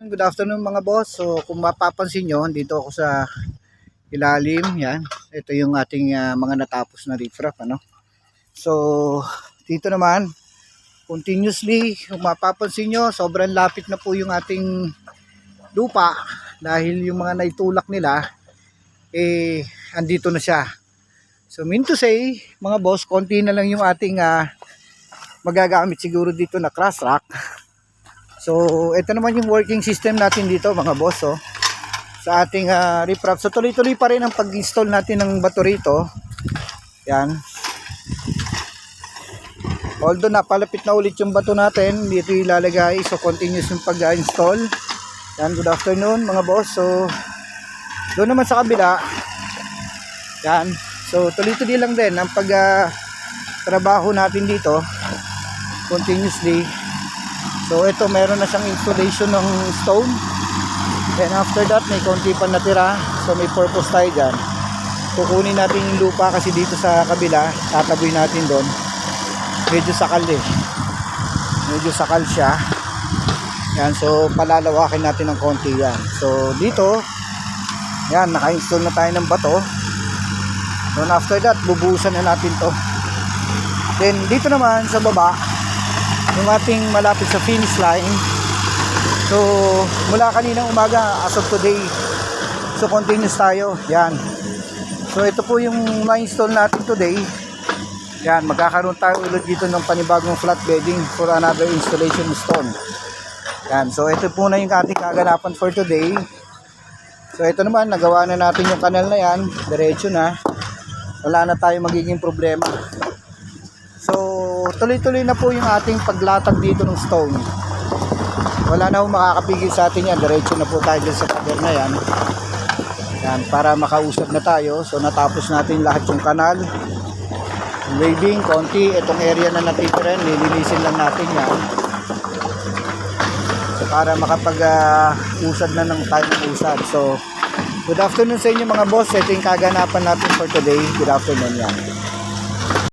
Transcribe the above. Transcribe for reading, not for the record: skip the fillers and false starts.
Good afternoon mga boss. So kung mapapansin nyo, dito ako sa ilalim. Yan. Ito yung ating mga natapos na riprap. So dito naman, continuously, kung mapapansin nyo, sobrang lapit na po yung ating lupa. Dahil yung mga naitulak nila, andito na siya. So mean to say, mga boss, konti na lang yung ating magagamit siguro dito na cross rack. So, ito naman yung working system natin dito mga boss sa ating riprap. So, tuloy-tuloy pa rin ang pag-install natin ng bato rito. Yan. Although napalapit na ulit yung bato natin, dito ilalagay. So, continuous yung pag-install. Yan, good afternoon mga boss. So, doon naman sa kabila. Yan. So, tuloy-tuloy lang din ang pag-trabaho natin dito. Continuously. So ito meron na siyang installation ng stone. And after that may konti pa natira. So may purpose tayo dyan. Kukunin natin yung lupa kasi dito sa kabila, tataboy natin doon. Medyo sakal Medyo sakal siya. Yan, so palalawakin natin ng konti yan. So dito, yan, naka-install na tayo ng bato. So after that, bubuhusan na natin to. Then dito naman sa baba, yung ating malapit sa finish line. So mula kaninang umaga as of today, so continuous tayo. Yan. So ito po yung ma-install natin today. Yan, magkakaroon tayo ulit dito ng panibagong flat bedding for another installation stone. Yan, so ito po na yung ating kaganapan for today. So ito naman, nagawa na natin yung kanal na yan. Diretso na. Wala na tayong magiging problema. So tuloy-tuloy na po yung ating paglatag dito ng stone. Wala na akong makakapigil sa atin yan. Diretso na po tayo sa pader na yan. Yan, para makausap na tayo. So natapos natin lahat yung kanal, waving, konti. Itong area na natitiran, nilinisin lang natin yan. So para makapag-usad na ng tayo ng usad. So good afternoon sa inyo mga boss. Ito yung kaganapan natin for today. Good afternoon yan.